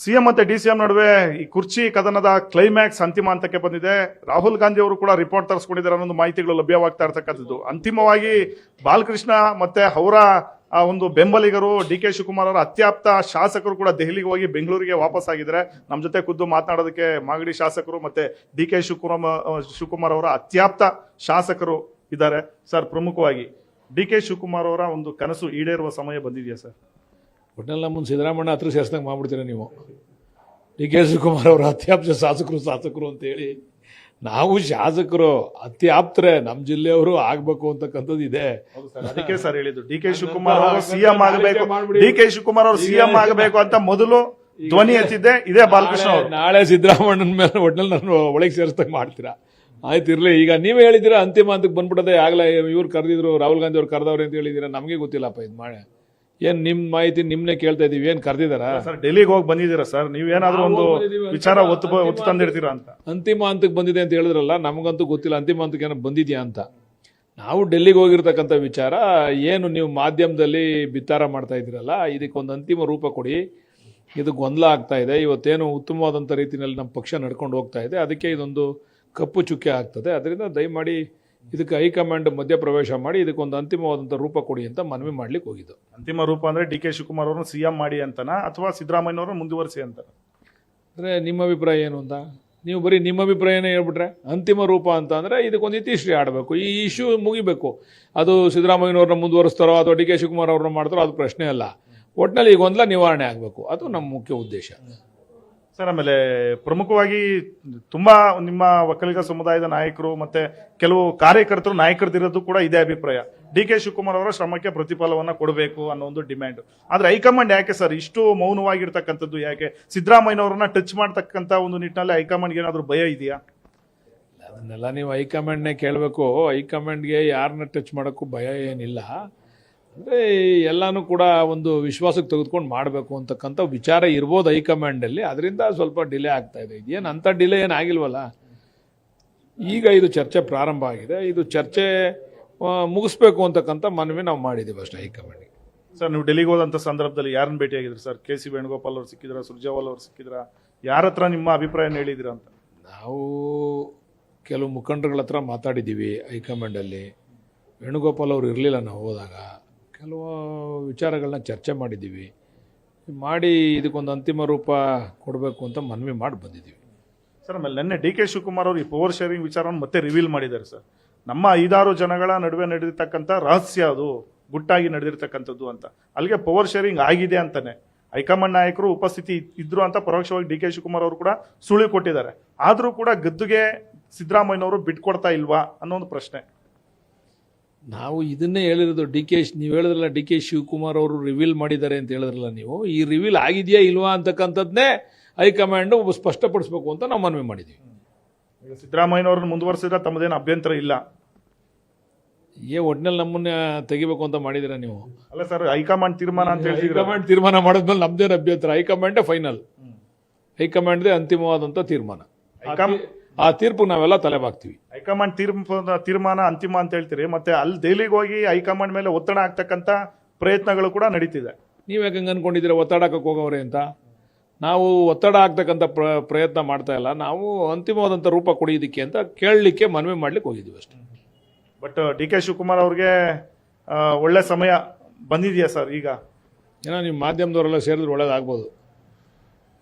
CM ಮತ್ತೆ DCM ನಡುವೆ ಈ ಕುರ್ಚಿ ಕದನದ ಕ್ಲೈಮ್ಯಾಕ್ಸ್ ಅಂತಿಮ ಹಂತಕ್ಕೆ ಬಂದಿದೆ. ರಾಹುಲ್ ಗಾಂಧಿ ಅವರು ಕೂಡ ರಿಪೋರ್ಟ್ ತರಿಸ್ಕೊಂಡಿದ್ದಾರೆ ಅನ್ನೋ ಮಾಹಿತಿಗಳು ಲಭ್ಯವಾಗ್ತಾ ಇರತಕ್ಕಂಥದ್ದು. ಅಂತಿಮವಾಗಿ ಬಾಲಕೃಷ್ಣ ಮತ್ತೆ ಅವರ ಒಂದು ಬೆಂಬಲಿಗರು ಡಿ ಕೆ ಶಿವಕುಮಾರ್ ಅವರ ಅತ್ಯಾಪ್ತ ಶಾಸಕರು ಕೂಡ ದೆಹಲಿಗೆ ಹೋಗಿ ಬೆಂಗಳೂರಿಗೆ ವಾಪಸ್ ಆಗಿದ್ದಾರೆ. ನಮ್ಮ ಜೊತೆ ಖುದ್ದು ಮಾತನಾಡೋದಕ್ಕೆ ಮಾಗಡಿ ಶಾಸಕರು ಮತ್ತೆ ಡಿ ಕೆ ಶಿವಕುಮಾರ್ ಅವರ ಅತ್ಯಾಪ್ತ ಶಾಸಕರು ಇದ್ದಾರೆ. ಸರ್, ಪ್ರಮುಖವಾಗಿ ಡಿ ಕೆ ಶಿವಕುಮಾರ್ ಅವರ ಒಂದು ಕನಸು ಈಡೇರುವ ಸಮಯ ಬಂದಿದೆಯಾ ಸರ್? ಒಟ್ಟಿನಲ್ಲಿ ನಮ್ಮನ್ನು ಸಿದ್ದರಾಮಣ್ಣ ಹತ್ರ ಸೇರಿಸ್ದಂಗೆ ಮಾಡ್ಬಿಡ್ತೀರ ನೀವು. ಡಿ ಕೆ ಶಿವಕುಮಾರ್ ಅವರು ಅತ್ಯಾಪ್ತ ಶಾಸಕರು ಅಂತೇಳಿ, ನಾವು ಶಾಸಕರು ಅತ್ಯಾಪ್ತರೆ ನಮ್ಮ ಜಿಲ್ಲೆಯವರು ಆಗ್ಬೇಕು ಅಂತಕ್ಕಂಥದ್ದು ಇದೆ. ಅದಕ್ಕೆ ಸರ್ ಹೇಳಿದ್ದು ಡಿ ಕೆ ಶಿವಕುಮಾರ್ ಅವರು ಸಿಎಂ ಆಗಬೇಕು, ಡಿ ಕೆ ಶಿವಕುಮಾರ್ ಅವರು ಸಿಎಂ ಆಗಬೇಕು ಅಂತ ಮೊದಲು ಧ್ವನಿ ಎತ್ತಿದ್ದೆ ಇದೇ ಬಾಲಕೃಷ್ಣ ಅವರು. ನಾಳೆ ಸಿದ್ದರಾಮಣ್ಣನ ಮೇಲೆ ಒಟ್ಟಿನಲ್ಲಿ ನಾನು ಒಳಗೆ ಸೇರಿಸ್ದಂಗೆ ಮಾಡ್ತೀರಾ? ಆಯ್ತಿರ್ಲಿ. ಈಗ ನೀವೇ ಹೇಳಿದ್ದೀರಾ ಅಂತಿಮ ಹಂತಕ್ಕೆ ಬಂದ್ಬಿಟ್ಟದೆ. ಆಗಲೇ ಇವ್ರು ಕರೆದಿದ್ರು, ರಾಹುಲ್ ಗಾಂಧಿ ಅವ್ರು ಕರೆದವ್ರೆ ಅಂತ ಹೇಳಿದ್ದೀರಾ. ನಮಗೆ ಗೊತ್ತಿಲ್ಲಪ್ಪ ಇದು ಮಾಡಿ. ಏನ್ ನಿಮ್ ಮಾಹಿತಿ ನಿಮ್ನೆ ಕೇಳ್ತಾ ಇದೀವಿ. ಏನ್ ಕರೆದಿದಾರ ಸರ್? ಡೆಲ್ಲಿಗೆ ಹೋಗಿ ಬಂದಿದ್ದೀರಾ ಸರ್? ನೀವೇನಾದ್ರೂ ಒಂದು ವಿಚಾರ ಒತ್ತು ತಂದಿರ್ತೀರಾ ಅಂತ? ಅಂತಿಮ ಹಂತಕ್ಕೆ ಬಂದಿದೆ ಅಂತ ಹೇಳಿದ್ರಲ್ಲ, ನಮಗಂತೂ ಗೊತ್ತಿಲ್ಲ ಅಂತಿಮ ಹಂತಕ್ಕೆ ಏನೋ ಬಂದಿದ್ಯಾ ಅಂತ. ನಾವು ಡೆಲ್ಲಿಗೆ ಹೋಗಿರ್ತಕ್ಕಂಥ ವಿಚಾರ ಏನು ನೀವು ಮಾಧ್ಯಮದಲ್ಲಿ ಬಿತ್ತಾರ ಮಾಡ್ತಾ ಇದ್ದೀರಲ್ಲ, ಇದಕ್ಕೊಂದು ಅಂತಿಮ ರೂಪ ಕೊಡಿ. ಇದು ಗೊಂದಲ ಆಗ್ತಾ ಇದೆ. ಇವತ್ತೇನು ಉತ್ತಮವಾದಂಥ ರೀತಿಯಲ್ಲಿ ನಮ್ಮ ಪಕ್ಷ ನಡ್ಕೊಂಡು ಹೋಗ್ತಾ ಇದೆ, ಅದಕ್ಕೆ ಇದೊಂದು ಕಪ್ಪು ಚುಕ್ಕೆ ಆಗ್ತದೆ. ಅದರಿಂದ ದಯಮಾಡಿ ಇದಕ್ಕೆ ಹೈಕಮಾಂಡ್ ಮಧ್ಯಪ್ರವೇಶ ಮಾಡಿ ಇದಕ್ಕೊಂದು ಅಂತಿಮವಾದಂಥ ರೂಪ ಕೊಡಿ ಅಂತ ಮನವಿ ಮಾಡ್ಲಿಕ್ಕೆ ಹೋಗಿದ್ದು. ಅಂತಿಮ ರೂಪ ಅಂದ್ರೆ ಡಿ ಕೆ ಶಿವಕುಮಾರ್ ಅವರನ್ನು ಸಿಎಂ ಮಾಡಿ ಅಂತನಾ ಅಥವಾ ಸಿದ್ದರಾಮಯ್ಯ ಅವರನ್ನು ಮುಂದುವರಿಸಿ ಅಂತ? ಅಂದರೆ ನಿಮ್ಮ ಅಭಿಪ್ರಾಯ ಏನು ಅಂತ ನೀವು ಬರೀ ನಿಮ್ಮ ಅಭಿಪ್ರಾಯನೇ ಹೇಳ್ಬಿಟ್ರೆ, ಅಂತಿಮ ರೂಪ ಅಂತ ಅಂದರೆ ಇದಕ್ಕೊಂದು ಇತಿಶ್ರೀ ಆಡಬೇಕು, ಈ ಇಶ್ಯೂ ಮುಗಿಬೇಕು. ಅದು ಸಿದ್ದರಾಮಯ್ಯನವ್ರನ್ನ ಮುಂದುವರಿಸ್ತಾರೋ ಅಥವಾ ಡಿ ಕೆ ಶಿವಕುಮಾರ್ ಅವ್ರನ್ನ ಮಾಡ್ತಾರೋ ಅದು ಪ್ರಶ್ನೆ ಅಲ್ಲ. ಒಟ್ಟಿನಲ್ಲಿ ಈ ಗೊಂದಲ ನಿವಾರಣೆ ಆಗಬೇಕು, ಅದು ನಮ್ಮ ಮುಖ್ಯ ಉದ್ದೇಶ. ಸರ್, ಆಮೇಲೆ ಪ್ರಮುಖವಾಗಿ ತುಂಬಾ ನಿಮ್ಮ ಒಕ್ಕಲಿಗ ಸಮುದಾಯದ ನಾಯಕರು ಮತ್ತೆ ಕೆಲವು ಕಾರ್ಯಕರ್ತರು ನಾಯಕರದಿರೋದು ಕೂಡ ಇದೇ ಅಭಿಪ್ರಾಯ. ಡಿ ಕೆ ಶಿವಕುಮಾರ್ ಅವರ ಶ್ರಮಕ್ಕೆ ಪ್ರತಿಫಲವನ್ನ ಕೊಡಬೇಕು ಅನ್ನೋ ಒಂದು ಡಿಮ್ಯಾಂಡ್. ಆದ್ರೆ ಹೈಕಮಾಂಡ್ ಯಾಕೆ ಸರ್ ಇಷ್ಟು ಮೌನವಾಗಿರ್ತಕ್ಕಂಥದ್ದು? ಯಾಕೆ ಸಿದ್ದರಾಮಯ್ಯನವರನ್ನ ಟಚ್ ಮಾಡ್ತಕ್ಕಂಥ ಒಂದು ನಿಟ್ಟಿನಲ್ಲಿ ಹೈಕಮಾಂಡ್ಗೆ ಏನಾದ್ರು ಭಯ ಇದೆಯಾ? ಅದನ್ನೆಲ್ಲ ನೀವು ಹೈಕಮಾಂಡ್ನೇ ಕೇಳಬೇಕು. ಹೈಕಮಾಂಡ್ಗೆ ಯಾರನ್ನ ಟಚ್ ಮಾಡೋಕ್ಕೂ ಭಯ ಏನಿಲ್ಲ. ಅಂದರೆ ಎಲ್ಲನೂ ಕೂಡ ಒಂದು ವಿಶ್ವಾಸಕ್ಕೆ ತೆಗೆದುಕೊಂಡು ಮಾಡಬೇಕು ಅಂತಕ್ಕಂಥ ವಿಚಾರ ಇರ್ಬೋದು ಹೈಕಮಾಂಡಲ್ಲಿ. ಅದರಿಂದ ಸ್ವಲ್ಪ ಡಿಲೇ ಆಗ್ತಾ ಇದೆ. ಇದೇನು ಅಂಥ ಡಿಲೇ ಏನು ಆಗಿಲ್ವಲ್ಲ. ಈಗ ಇದು ಚರ್ಚೆ ಪ್ರಾರಂಭ ಆಗಿದೆ. ಇದು ಚರ್ಚೆ ಮುಗಿಸ್ಬೇಕು ಅಂತಕ್ಕಂಥ ಮನವಿ ನಾವು ಮಾಡಿದ್ದೀವಿ ಅಷ್ಟೇ ಹೈಕಮಾಂಡ್ಗೆ. ಸರ್, ನೀವು ಡೆಲ್ಲಿಗೆ ಹೋದಂಥ ಸಂದರ್ಭದಲ್ಲಿ ಯಾರನ್ನ ಭೇಟಿಯಾಗಿದ್ರಿ ಸರ್? ಕೆ ಸಿ ವೇಣುಗೋಪಾಲ್ ಅವ್ರು ಸಿಕ್ಕಿದ್ರ, ಸುರ್ಜೇವಾಲ್ ಅವ್ರು ಸಿಕ್ಕಿದ್ರ? ಯಾರ ಹತ್ರ ನಿಮ್ಮ ಅಭಿಪ್ರಾಯ ಹೇಳಿದಿರ ಅಂತ? ನಾವು ಕೆಲವು ಮುಖಂಡರುಗಳ ಹತ್ರ ಮಾತಾಡಿದ್ದೀವಿ ಹೈಕಮಾಂಡಲ್ಲಿ. ವೇಣುಗೋಪಾಲ್ ಅವರು ಇರಲಿಲ್ಲ ನಾವು ಹೋದಾಗ. ಕೆಲವು ವಿಚಾರಗಳನ್ನ ಚರ್ಚೆ ಮಾಡಿದ್ದೀವಿ. ಮಾಡಿ ಇದಕ್ಕೊಂದು ಅಂತಿಮ ರೂಪ ಕೊಡಬೇಕು ಅಂತ ಮನವಿ ಮಾಡಿ ಬಂದಿದ್ದೀವಿ. ಸರ್, ಆಮೇಲೆ ನಿನ್ನೆ ಡಿ ಕೆ ಶಿವಕುಮಾರ್ ಅವರು ಈ ಪವರ್ ಶೇರಿಂಗ್ ವಿಚಾರವನ್ನು ಮತ್ತೆ ರಿವೀಲ್ ಮಾಡಿದ್ದಾರೆ ಸರ್. ನಮ್ಮ 5-6 ಜನಗಳ ನಡುವೆ ನಡೆದಿರ್ತಕ್ಕಂಥ ರಹಸ್ಯ ಅದು ಗುಟ್ಟಾಗಿ ನಡೆದಿರ್ತಕ್ಕಂಥದ್ದು ಅಂತ. ಅಲ್ಲಿಗೆ ಪವರ್ ಶೇರಿಂಗ್ ಆಗಿದೆ ಅಂತಾನೆ ಹೈಕಮಾಂಡ್ ನಾಯಕರು ಉಪಸ್ಥಿತಿ ಇದ್ರು ಅಂತ ಪರೋಕ್ಷವಾಗಿ ಡಿ ಕೆ ಶಿವಕುಮಾರ್ ಅವರು ಕೂಡ ಸುಳಿವು ಕೊಟ್ಟಿದ್ದಾರೆ. ಆದರೂ ಕೂಡ ಗದ್ದುಗೆ ಸಿದ್ದರಾಮಯ್ಯನವರು ಬಿಟ್ಕೊಡ್ತಾ ಇಲ್ವಾ ಅನ್ನೋ ಒಂದು ಪ್ರಶ್ನೆ. ನಾವು ಇದನ್ನೇ ಹೇಳಿರೋದು. ನೀವು ಹೇಳಿದ್ರಲ್ಲ ಡಿ ಕೆ ಶಿವಕುಮಾರ್ ಅವರು ರಿವೀಲ್ ಮಾಡಿದ್ದಾರೆ ಅಂತ ಹೇಳಿದ್ರಲ್ಲ ನೀವು. ಈ ರಿವೀಲ್ ಆಗಿದೆಯಾ ಇಲ್ವಾ ಅಂತಕ್ಕಂಥದ್ದೇ ಹೈಕಮಾಂಡ್ ಸ್ಪಷ್ಟಪಡಿಸಬೇಕು ಅಂತ ನಾವು ಮನವಿ ಮಾಡಿದ್ದೀವಿ. ಸಿದ್ದರಾಮಯ್ಯನವ್ರನ್ನ ಮುಂದುವರಿಸಿದ್ರೆ ತಮ್ಮದೇನು ಅಭ್ಯಂತರ ಇಲ್ಲ. ಒಟ್ಟಿನಲ್ಲಿ ನಮ್ಮನ್ನ ತೆಗಿಬೇಕು ಅಂತ ಮಾಡಿದಿರ ನೀವು? ಅಲ್ಲ ಸರ್, ಹೈಕಮಾಂಡ್ ತೀರ್ಮಾನ ಅಂತ ಹೇಳಿ. ಹೈಕಮಾಂಡ್ ತೀರ್ಮಾನ ಮಾಡಿದ್ಮೇಲೆ ನಮ್ದೇನು ಅಭ್ಯಂತರ? ಹೈಕಮಾಂಡೇ ಫೈನಲ್, ಹೈಕಮಾಂಡ್ದೇ ಅಂತಿಮವಾದಂಥ ತೀರ್ಮಾನ. ಆ ತೀರ್ಪು ನಾವೆಲ್ಲ ತಲೆಬಾಗ್ತೀವಿ. ಹೈಕಮಾಂಡ್ ತೀರ್ಮಾನ ಅಂತಿಮ ಅಂತ ಹೇಳ್ತೀರಿ, ಮತ್ತೆ ಅಲ್ಲಿ ದೆಹಲಿಗೆ ಹೋಗಿ ಹೈಕಮಾಂಡ್ ಮೇಲೆ ಒತ್ತಡ ಆಗ್ತಕ್ಕಂಥ ಪ್ರಯತ್ನಗಳು ಕೂಡ ನಡೀತಿದೆ. ನೀವು ಯಾಕೆ ಹಂಗೆ ಅನ್ಕೊಂಡಿದ್ದೀರಾ ಒತ್ತಡ ಹಾಕಕ್ಕೆ ಹೋಗೋರೆ ಅಂತ? ನಾವು ಒತ್ತಡ ಆಗ್ತಕ್ಕಂಥ ಪ್ರಯತ್ನ ಮಾಡ್ತಾ ಇಲ್ಲ. ನಾವು ಅಂತಿಮವಾದಂಥ ರೂಪ ಕೊಡಿಯೋದಕ್ಕೆ ಅಂತ ಕೇಳಲಿಕ್ಕೆ ಮನವಿ ಮಾಡ್ಲಿಕ್ಕೆ ಹೋಗಿದ್ದೀವಿ ಅಷ್ಟೇ. ಬಟ್ ಡಿ ಕೆ ಶಿವಕುಮಾರ್ ಅವ್ರಿಗೆ ಒಳ್ಳೆ ಸಮಯ ಬಂದಿದೆಯಾ ಸರ್ ಈಗ? ಏನೋ ನೀವು ಮಾಧ್ಯಮದವರೆಲ್ಲ ಸೇರಿದ್ರೆ ಒಳ್ಳೇದಾಗ್ಬೋದು.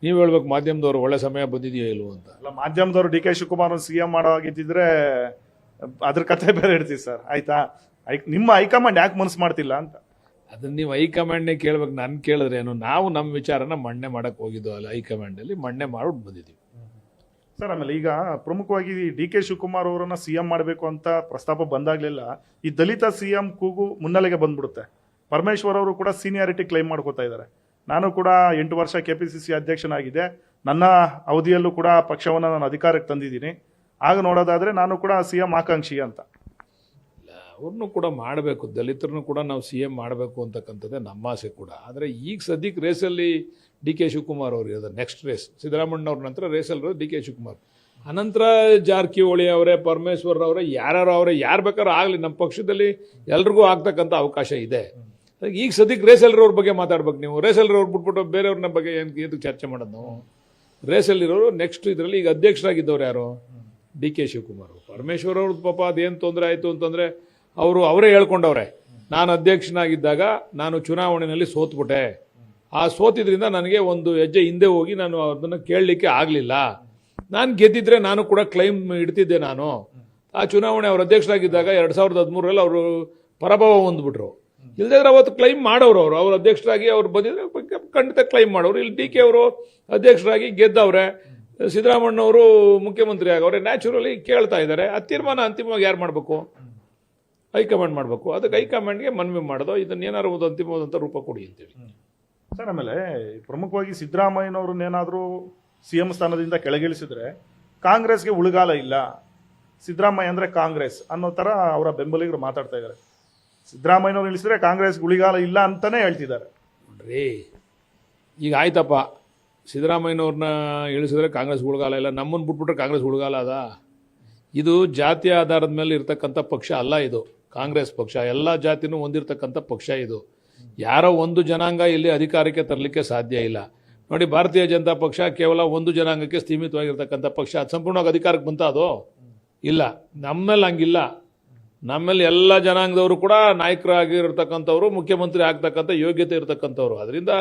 ನೀವು ಹೇಳ್ಬೇಕು ಮಾಧ್ಯಮದವರು ಒಳ್ಳೆ ಸಮಯ ಬಂದಿದೆಯೋ ಇಲ್ವೋ ಅಂತ. ಅಲ್ಲ, ಮಾಧ್ಯಮದವರು ಡಿ ಕೆ ಶಿವಕುಮಾರ್ ಸಿಎಂ ಮಾಡೋವಾಗಿದ್ದಿದ್ರೆ ಅದ್ರ ಕಥೆ ಬೇರೆ ಇರ್ತೀವಿ ಸರ್. ಆಯ್ತಾ? ನಿಮ್ಮ ಹೈಕಮಾಂಡ್ ಯಾಕೆ ಮನಸ್ಸು ಮಾಡ್ತಿಲ್ಲ ಅಂತ ಅದನ್ನ ನೀವು ಹೈಕಮಾಂಡ್ನೇ ಕೇಳ್ಬೇಕು. ನಾನು ಕೇಳಿದ್ರೆ ಏನು? ನಾವು ನಮ್ಮ ವಿಚಾರನ ಮಂಡನೆ ಮಾಡಕ್ಕೆ ಹೋಗಿದ್ದು ಅಲ್ಲ, ಹೈಕಮಾಂಡಲ್ಲಿ ಮಂಡನೆ ಮಾಡ್ಬಿಟ್ಟು ಬಂದಿದ್ದೀವಿ ಸರ್. ಆಮೇಲೆ ಈಗ ಪ್ರಮುಖವಾಗಿ ಡಿ ಕೆ ಶಿವಕುಮಾರ್ ಅವರನ್ನ ಸಿಎಂ ಮಾಡಬೇಕು ಅಂತ ಪ್ರಸ್ತಾಪ ಬಂದಾಗ್ಲೆಲ್ಲ ಈ ದಲಿತ ಸಿಎಂ ಕೂಗು ಮುನ್ನೆಲೆಗೆ ಬಂದ್ಬಿಡುತ್ತೆ. ಪರಮೇಶ್ವರ್ ಅವರು ಕೂಡ ಸೀನಿಯಾರಿಟಿ ಕ್ಲೈಮ್ ಮಾಡ್ಕೋತಾ ಇದ್ದಾರೆ. ನಾನು ಕೂಡ 8 ವರ್ಷ KPCC ಅಧ್ಯಕ್ಷನಾಗಿದೆ. ನನ್ನ ಅವಧಿಯಲ್ಲೂ ಕೂಡ ಪಕ್ಷವನ್ನು ನಾನು ಅಧಿಕಾರಕ್ಕೆ ತಂದಿದ್ದೀನಿ. ಆಗ ನೋಡೋದಾದ್ರೆ ನಾನು ಕೂಡ ಸಿಎಂ ಆಕಾಂಕ್ಷಿ ಅಂತ. ಅವ್ರನ್ನೂ ಕೂಡ ಮಾಡಬೇಕು, ದಲಿತರನ್ನು ಕೂಡ ನಾವು ಸಿಎಂ ಮಾಡಬೇಕು ಅಂತಕ್ಕಂಥದ್ದೇ ನಮ್ಮ ಆಸೆ ಕೂಡ. ಆದರೆ ಈಗ ಸದ್ಯಕ್ಕೆ ರೇಸಲ್ಲಿ ಡಿ ಕೆ ಶಿವಕುಮಾರ್ ಅವರು ಇರೋದು. ನೆಕ್ಸ್ಟ್ ರೇಸ್ ಸಿದ್ದರಾಮಣ್ಣವ್ರ ನಂತರ ರೇಸಲ್ಲಿರೋದು ಡಿ ಕೆ ಶಿವಕುಮಾರ್. ಅನಂತರ ಜಾರಕಿಹೊಳಿ ಅವರೇ, ಪರಮೇಶ್ವರ್ ಅವರೇ, ಯಾರು ಅವರೇ, ಯಾರು ಬೇಕಾದ್ರೂ ಆಗಲಿ ನಮ್ಮ ಪಕ್ಷದಲ್ಲಿ ಎಲ್ರಿಗೂ ಆಗ್ತಕ್ಕಂಥ ಅವಕಾಶ ಇದೆ. ಅದಕ್ಕೆ ಈಗ ಸದ್ಯಕ್ಕೆ ರೇಸಲ್ಲಿರೋರ ಬಗ್ಗೆ ಮಾತಾಡ್ಬೇಕು ನೀವು. ರೇಸಲ್ಲಿರೋರು ಬಿಟ್ಬಿಟ್ಟು ಬೇರೆಯವ್ರನ್ನ ಬಗ್ಗೆ ಏನು ಚರ್ಚೆ ಮಾಡೋದು ನಾವು? ರೇಸಲ್ಲಿರೋರು ನೆಕ್ಸ್ಟ್ ಇದರಲ್ಲಿ ಈಗ ಅಧ್ಯಕ್ಷರಾಗಿದ್ದವ್ರು ಯಾರು? D K Shivakumar. ಪರಮೇಶ್ವರ್ ಅವ್ರದ್ದು ಪಾಪ ಅದೇನು ತೊಂದರೆ ಆಯಿತು ಅಂತಂದರೆ ಅವರೇ ಹೇಳ್ಕೊಂಡವ್ರೆ, ನಾನು ಅಧ್ಯಕ್ಷನಾಗಿದ್ದಾಗ ನಾನು ಚುನಾವಣೆಯಲ್ಲಿ ಸೋತ್ಬಿಟ್ಟೆ, ಆ ಸೋತಿದ್ರಿಂದ ನನಗೆ ಒಂದು ಹೆಜ್ಜೆ ಹಿಂದೆ ಹೋಗಿ ನಾನು ಅದನ್ನು ಕೇಳಲಿಕ್ಕೆ ಆಗಲಿಲ್ಲ, ನಾನು ಗೆದ್ದಿದ್ರೆ ನಾನು ಕೂಡ ಕ್ಲೈಮ್ ಇಡ್ತಿದ್ದೆ. ನಾನು ಆ ಚುನಾವಣೆ ಅವ್ರ ಅಧ್ಯಕ್ಷರಾಗಿದ್ದಾಗ 2013ರಲ್ಲಿ ಅವರು ಪರಾಭವ ಹೊಂದ್ಬಿಟ್ರು. ಇಲ್ಲದಿದ್ರೆ ಅವತ್ತು ಕ್ಲೈಮ್ ಮಾಡೋರು, ಅವ್ರ ಅಧ್ಯಕ್ಷರಾಗಿ ಅವ್ರು ಬಂದಿದ್ರೆ ಖಂಡಿತ ಕ್ಲೈಮ್ ಮಾಡೋರು. ಇಲ್ಲಿ ಡಿ ಕೆ ಅವರು ಅಧ್ಯಕ್ಷರಾಗಿ ಗೆದ್ದವ್ರೆ, ಸಿದ್ದರಾಮಣ್ಣವರು ಮುಖ್ಯಮಂತ್ರಿ ಆಗವ್ರೆ, ನ್ಯಾಚುರಲಿ ಕೇಳ್ತಾ ಇದ್ದಾರೆ. ಆ ತೀರ್ಮಾನ ಅಂತಿಮವಾಗಿ ಯಾರು ಮಾಡಬೇಕು? ಹೈಕಮಾಂಡ್ ಮಾಡಬೇಕು. ಅದಕ್ಕೆ ಹೈಕಮಾಂಡ್ಗೆ ಮನವಿ ಮಾಡೋದು, ಇದನ್ನ ಏನಾದ್ರು ಒಂದು ಅಂತಿಮವಾದಂಥ ರೂಪ ಕೊಡಿ ಅಂತೇಳಿ. ಸರ್, ಆಮೇಲೆ ಪ್ರಮುಖವಾಗಿ ಸಿದ್ದರಾಮಯ್ಯನವ್ರನ್ನೇನಾದರೂ CM ಸ್ಥಾನದಿಂದ ಕೆಳಗಿಳಿಸಿದ್ರೆ ಕಾಂಗ್ರೆಸ್ಗೆ ಉಳುಗಾಲ ಇಲ್ಲ, ಸಿದ್ದರಾಮಯ್ಯ ಅಂದರೆ ಕಾಂಗ್ರೆಸ್ ಅನ್ನೋ ಥರ ಅವರ ಬೆಂಬಲಿಗರು ಮಾತಾಡ್ತಾ ಇದ್ದಾರೆ. ಸಿದ್ದರಾಮಯ್ಯನವ್ರು ಇಳಿಸಿದ್ರೆ ಕಾಂಗ್ರೆಸ್ಗೆ ಉಳಿಗಾಲ ಇಲ್ಲ ಅಂತಾನೆ ಹೇಳ್ತಿದ್ದಾರೆ. ನೋಡ್ರಿ, ಈಗ ಆಯ್ತಪ್ಪ, ಸಿದ್ದರಾಮಯ್ಯನವ್ರನ್ನ ಇಳಿಸಿದ್ರೆ ಕಾಂಗ್ರೆಸ್ ಉಳುಗಾಲ ಇಲ್ಲ, ನಮ್ಮನ್ನು ಬಿಟ್ಬಿಟ್ರೆ ಕಾಂಗ್ರೆಸ್ ಉಳುಗಾಲ ಅದ? ಇದು ಜಾತಿಯ ಆಧಾರದ ಮೇಲೆ ಇರ್ತಕ್ಕಂಥ ಪಕ್ಷ ಅಲ್ಲ. ಇದು ಕಾಂಗ್ರೆಸ್ ಪಕ್ಷ ಎಲ್ಲ ಜಾತಿನೂ ಹೊಂದಿರತಕ್ಕಂಥ ಪಕ್ಷ. ಇದು ಯಾರೋ ಒಂದು ಜನಾಂಗ ಇಲ್ಲಿ ಅಧಿಕಾರಕ್ಕೆ ತರಲಿಕ್ಕೆ ಸಾಧ್ಯ ಇಲ್ಲ. ನೋಡಿ, ಭಾರತೀಯ ಜನತಾ ಪಕ್ಷ ಕೇವಲ ಒಂದು ಜನಾಂಗಕ್ಕೆ ಸೀಮಿತವಾಗಿರ್ತಕ್ಕಂಥ ಪಕ್ಷ. ಅದು ಸಂಪೂರ್ಣವಾಗಿ ಅಧಿಕಾರಕ್ಕೆ ಬಂತ? ಅದು ಇಲ್ಲ. ನಮ್ಮಲ್ಲಿ ಹಂಗಿಲ್ಲ. ನಮ್ಮಲ್ಲಿ ಎಲ್ಲ ಜನಾಂಗದವರು ಕೂಡ ನಾಯಕರಾಗಿರ್ತಕ್ಕಂಥವ್ರು, ಮುಖ್ಯಮಂತ್ರಿ ಆಗ್ತಕ್ಕಂಥ ಯೋಗ್ಯತೆ ಇರತಕ್ಕಂಥವ್ರು. ಅದರಿಂದ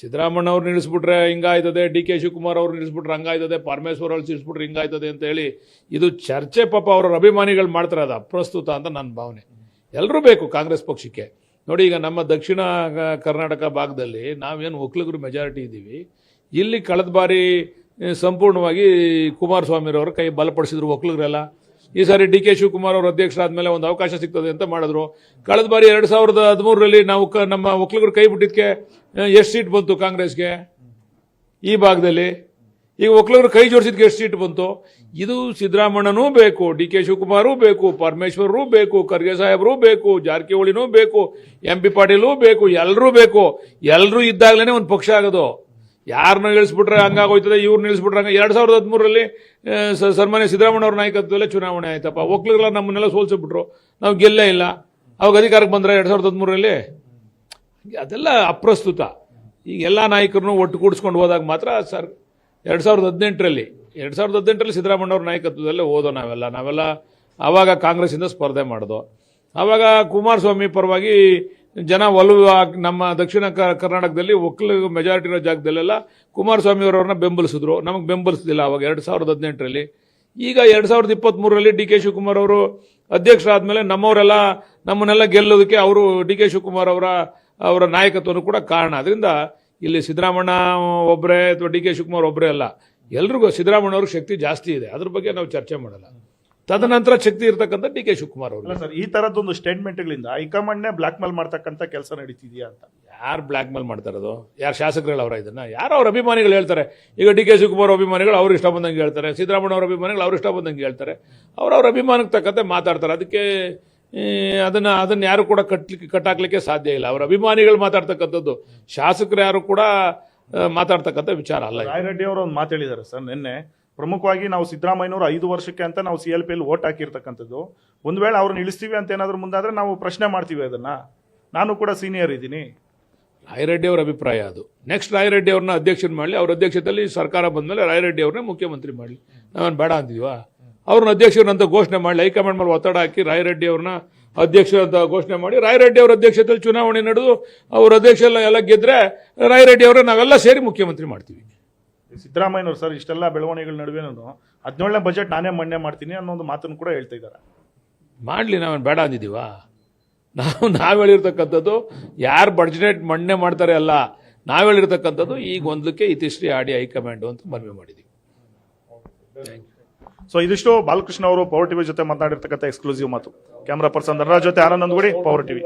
ಸಿದ್ದರಾಮಣ್ಣ ಅವ್ರು ನಿಲ್ಲಿಸ್ಬಿಟ್ರೆ ಹಿಂಗಾಯ್ತದೆ, ಡಿ ಕೆ ಶಿವಕುಮಾರ್ ಅವ್ರು ನಿಲ್ಲಿಸ್ಬಿಟ್ರೆ ಹಂಗಾಯ್ತದೆ, ಪರಮೇಶ್ವರ್ ಅವ್ರು ನಿಲ್ಲಿಸ್ಬಿಟ್ರೆ ಹಿಂಗಾಯ್ತದೆ ಅಂತ ಹೇಳಿ ಇದು ಚರ್ಚೆ ಪಾಪ ಅವ್ರ ಅಭಿಮಾನಿಗಳು ಮಾಡ್ತಾರೆ. ಅದು ಅಪ್ರಸ್ತುತ ಅಂತ ನನ್ನ ಭಾವನೆ. ಎಲ್ಲರೂ ಬೇಕು ಕಾಂಗ್ರೆಸ್ ಪಕ್ಷಕ್ಕೆ. ನೋಡಿ, ಈಗ ನಮ್ಮ ದಕ್ಷಿಣ ಕರ್ನಾಟಕ ಭಾಗದಲ್ಲಿ ನಾವೇನು ಒಕ್ಕಲಿಗರು ಮೆಜಾರಿಟಿ ಇದ್ದೀವಿ. ಇಲ್ಲಿ ಕಳೆದ ಬಾರಿ ಸಂಪೂರ್ಣವಾಗಿ ಕುಮಾರಸ್ವಾಮಿರವರು ಕೈ ಬಲಪಡಿಸಿದ್ರು ಒಕ್ಕಲಿಗರೆಲ್ಲ. ಈ ಸಾರಿ ಡಿ ಕೆ ಶಿವಕುಮಾರ್ ಅವರು ಅಧ್ಯಕ್ಷರಾದ್ಮೇಲೆ ಒಂದು ಅವಕಾಶ ಸಿಗ್ತದೆ ಅಂತ ಮಾಡಿದ್ರು. ಕಳೆದ ಬಾರಿ 2013ರಲ್ಲಿ ನಾವು ನಮ್ಮ ಒಕ್ಕಲಿಗರು ಕೈ ಬಿಟ್ಟಿದ್ದಕ್ಕೆ ಎಷ್ಟು ಸೀಟ್ ಬಂತು ಕಾಂಗ್ರೆಸ್ಗೆ ಈ ಭಾಗದಲ್ಲಿ? ಈಗ ಒಕ್ಕಲಿಗರು ಕೈ ಜೋಡಿಸಿದ್ಕೆ ಎಷ್ಟು ಸೀಟ್ ಬಂತು? ಇದು ಸಿದ್ದರಾಮಣ್ಣನೂ ಬೇಕು, ಡಿ ಕೆ ಶಿವಕುಮಾರೂ ಬೇಕು, ಪರಮೇಶ್ವರರೂ ಬೇಕು, ಖರ್ಗೆ ಸಾಹೇಬರೂ ಬೇಕು, ಜಾರಕಿಹೊಳಿನೂ ಬೇಕು, MP ಪಾಟೀಲೂ ಬೇಕು, ಎಲ್ಲರೂ ಬೇಕು. ಎಲ್ಲರೂ ಇದ್ದಾಗಲೇ ಒಂದು ಪಕ್ಷ ಆಗೋದು. ಯಾರನ್ನ ಇಳಿಸ್ಬಿಟ್ರೆ ಹಂಗಾಗೋಯ್ತದೆ, ಇವ್ರನ್ನ ಇಳಿಸ್ಬಿಟ್ರೆ ಹಂಗ. 2013ರಲ್ಲಿ ಸನ್ಮಾನ್ಯ ಸಿದ್ದರಾಮಣ್ಣ ಅವ್ರ ನಾಯಕತ್ವದಲ್ಲೇ ಚುನಾವಣೆ ಆಯ್ತಪ್ಪ. ಒಕ್ಕಲಿಗರ ನಮ್ಮನ್ನೆಲ್ಲ ಸೋಲ್ಸಿಬಿಟ್ರು, ನಾವು ಗೆಲ್ಲೇ ಇಲ್ಲ. ಅವಾಗ ಅಧಿಕಾರಕ್ಕೆ ಬಂದ್ರೆ 2013ರಲ್ಲಿ ಅದೆಲ್ಲ ಅಪ್ರಸ್ತುತ. ಈಗ ಎಲ್ಲ ನಾಯಕರನ್ನು ಒಟ್ಟು ಕೂಡಿಸ್ಕೊಂಡು ಹೋದಾಗ ಮಾತ್ರ 2018ರಲ್ಲಿ ಸಿದ್ದರಾಮಣ್ಣ ಅವ್ರ ನಾಯಕತ್ವದಲ್ಲೇ ಹೋದೋ ನಾವೆಲ್ಲ ಆವಾಗ ಕಾಂಗ್ರೆಸ್ಸಿಂದ ಸ್ಪರ್ಧೆ ಮಾಡೋದು. ಆವಾಗ ಕುಮಾರಸ್ವಾಮಿ ಪರವಾಗಿ ಜನ ಒಲವು ನಮ್ಮ ದಕ್ಷಿಣ ಕರ್ನಾಟಕದಲ್ಲಿ ಒಕ್ಕಲಿಗ ಮೆಜಾರಿಟಿ ಇರೋ ಜಾಗದಲ್ಲೆಲ್ಲ ಕುಮಾರಸ್ವಾಮಿ ಅವರವ್ರನ್ನ ಬೆಂಬಲಿಸಿದ್ರು. ನಮಗೆ ಬೆಂಬಲಿಸಲಿಲ್ಲ ಅವಾಗ 2018ರಲ್ಲಿ. ಈಗ 2023ರಲ್ಲಿ ಡಿ ಕೆ ಶಿವಕುಮಾರ್ ಅವರು ಅಧ್ಯಕ್ಷರಾದ್ಮೇಲೆ ನಮ್ಮನ್ನೆಲ್ಲ ಗೆಲ್ಲೋದಕ್ಕೆ ಅವರು ಡಿ ಕೆ ಶಿವಕುಮಾರ್ ಅವರ ನಾಯಕತ್ವನೂ ಕೂಡ ಕಾರಣ. ಅದರಿಂದ ಇಲ್ಲಿ ಸಿದ್ದರಾಮಣ್ಣ ಒಬ್ಬರೇ ಅಥವಾ ಡಿ ಕೆ ಶಿವಕುಮಾರ್ ಒಬ್ಬರೇ ಅಲ್ಲ, ಎಲ್ರಿಗೂ ಸಿದ್ದರಾಮಣ್ಣ ಅವ್ರಿಗೆ ಶಕ್ತಿ ಜಾಸ್ತಿ ಇದೆ. ಅದ್ರ ಬಗ್ಗೆ ನಾವು ಚರ್ಚೆ ಮಾಡಲ್ಲ. ತದನಂತರ ಶಕ್ತಿ ಇರತಕ್ಕಂಥ ಡಿ ಕೆ ಶಿವಕುಮಾರ್ ಅವರು. ಸರ್, ಈ ತರದೊಂದು ಸ್ಟೇಟ್ಮೆಂಟ್ಗಳಿಂದ ಹೈಕಮಾಂಡ್ನೇ ಬ್ಲಾಕ್ ಮೇಲ್ ಮಾಡ್ತಕ್ಕಂಥ ಕೆಲಸ ನಡೀತಿದೆಯಾ ಅಂತ? ಯಾರು ಬ್ಲಾಕ್ ಮೇಲ್ ಮಾಡ್ತಾ ಇರೋದು? ಯಾರು ಶಾಸಕರುಗಳು ಅವರ ಇದನ್ನ? ಯಾರೋ ಅವ್ರ ಅಭಿಮಾನಿಗಳು ಹೇಳ್ತಾರೆ. ಈಗ ಡಿ ಕೆ ಶಿವಕುಮಾರ್ ಅಭಿಮಾನಿಗಳು ಅವ್ರು ಇಷ್ಟ ಬಂದಂಗೆ ಹೇಳ್ತಾರೆ, ಸಿದ್ದರಾಮಣ್ಣ ಅವ್ರ ಅಭಿಮಾನಿಗಳು ಅವ್ರು ಇಷ್ಟ ಬಂದಂಗೆ ಹೇಳ್ತಾರೆ. ಅವ್ರವ್ರ ಅಭಿಮಾನಕ್ಕೆ ತಕ್ಕಂತೆ ಮಾತಾಡ್ತಾರೆ. ಅದಕ್ಕೆ ಅದನ್ನ ಯಾರು ಕೂಡ ಕಟ್ಟಾಕ್ಲಿಕ್ಕೆ ಸಾಧ್ಯ ಇಲ್ಲ. ಅವ್ರ ಅಭಿಮಾನಿಗಳು ಮಾತಾಡ್ತಕ್ಕಂಥದ್ದು, ಶಾಸಕರು ಯಾರು ಕೂಡ ಮಾತಾಡ್ತಕ್ಕಂಥ ವಿಚಾರ ಅಲ್ಲ. ರಾಯರೆಡ್ಡಿ ಅವರು ಒಂದು ಮಾತು ಹೇಳಿದ್ದಾರೆ ಸರ್ ನಿನ್ನೆ. ಪ್ರಮುಖವಾಗಿ ನಾವು ಸಿದ್ದರಾಮಯ್ಯನವರು 5 ವರ್ಷಕ್ಕೆ ಅಂತ ನಾವು CLPಯಲ್ಲಿ ವೋಟ್ ಹಾಕಿರ್ತಕ್ಕಂಥದ್ದು. ಒಂದು ವೇಳೆ ಅವ್ರನ್ನ ಇಳಿಸ್ತೀವಿ ಅಂತ ಏನಾದರೂ ಮುಂದಾದ್ರೆ ನಾವು ಪ್ರಶ್ನೆ ಮಾಡ್ತೀವಿ ಅದನ್ನ. ನಾನು ಕೂಡ ಸೀನಿಯರ್ ಇದ್ದೀನಿ. ರಾಯರೆಡ್ಡಿ ಅವರ ಅಭಿಪ್ರಾಯ ಅದು. ನೆಕ್ಸ್ಟ್ ರಾಯರೆಡ್ಡಿ ಅವ್ರನ್ನ ಅಧ್ಯಕ್ಷನ ಮಾಡಲಿ, ಅವ್ರ ಅಧ್ಯಕ್ಷತೆಯಲ್ಲಿ ಸರ್ಕಾರ ಬಂದಮೇಲೆ ರಾಯರೆಡ್ಡಿ ಅವ್ರನ್ನೇ ಮುಖ್ಯಮಂತ್ರಿ ಮಾಡಲಿ. ನಾವೇನು ಬೇಡ ಅಂತಿದ್ವಾ? ಅವ್ರನ್ನ ಅಧ್ಯಕ್ಷರಂತ ಘೋಷಣೆ ಮಾಡಲಿ, ಹೈಕಮಾಂಡ್ ಮೇಲೆ ಒತ್ತಡ ಹಾಕಿ ರಾಯರೆಡ್ಡಿ ಅವ್ರನ್ನ ಅಧ್ಯಕ್ಷರಂತ ಘೋಷಣೆ ಮಾಡಿ, ರಾಯರೆಡ್ಡಿ ಅವರ ಅಧ್ಯಕ್ಷತೆಯಲ್ಲಿ ಚುನಾವಣೆ ನಡೆದು ಅವ್ರ ಅಧ್ಯಕ್ಷ ಎಲ್ಲ ಗೆದ್ರೆ ರಾಯರೆಡ್ಡಿ ಅವರನ್ನ ನಾವೆಲ್ಲ ಸೇರಿ ಮುಖ್ಯಮಂತ್ರಿ ಮಾಡ್ತೀವಿ. ಸಿದ್ದರಾಮಯ್ಯನವರು ಸರ್ ಇಷ್ಟೆಲ್ಲ ಬೆಳವಣಿಗೆಗಳ ನಡುವೆನೂ 17ನೇ ಬಜೆಟ್ ನಾನೇ ಮಂಡನೆ ಮಾಡ್ತೀನಿ ಅನ್ನೋ ಒಂದು ಮಾತನ್ನು ಕೂಡ ಹೇಳ್ತಾ ಇದ್ದಾರೆ. ಮಾಡಲಿ, ನಾವೇನು ಬೇಡ ಅಂದಿದ್ದೀವ? ನಾವು ಹೇಳಿರ್ತಕ್ಕಂಥದ್ದು ಯಾರು ಬಜೆಟ್ ಮಂಡನೆ ಮಾಡ್ತಾರೆ ಅಲ್ಲ, ನಾವು ಹೇಳಿರ್ತಕ್ಕಂಥದ್ದು ಈಗ ಒಂದಕ್ಕೆ ಇತಿಶ್ರೀ ಆಡಿ ಹೈಕಮಾಂಡ್ ಅಂತ ಮನವಿ ಮಾಡಿದ್ದೀವಿ. ಸೊ ಇದಿಷ್ಟು ಬಾಲಕೃಷ್ಣ ಅವರು ಪವರ್ ಟಿವಿ ಜೊತೆ ಮಾತನಾಡಿರ್ತಕ್ಕಂಥ ಎಕ್ಸ್ಕ್ಲೂಸಿವ್ ಮಾತು. ಕ್ಯಾಮರಾ ಪರ್ಸನ್ ಧನರಾಜ್ ಜೊತೆ ಆನಂದ್ ಗುಡಿ, ಪವರ್ ಟಿವಿ.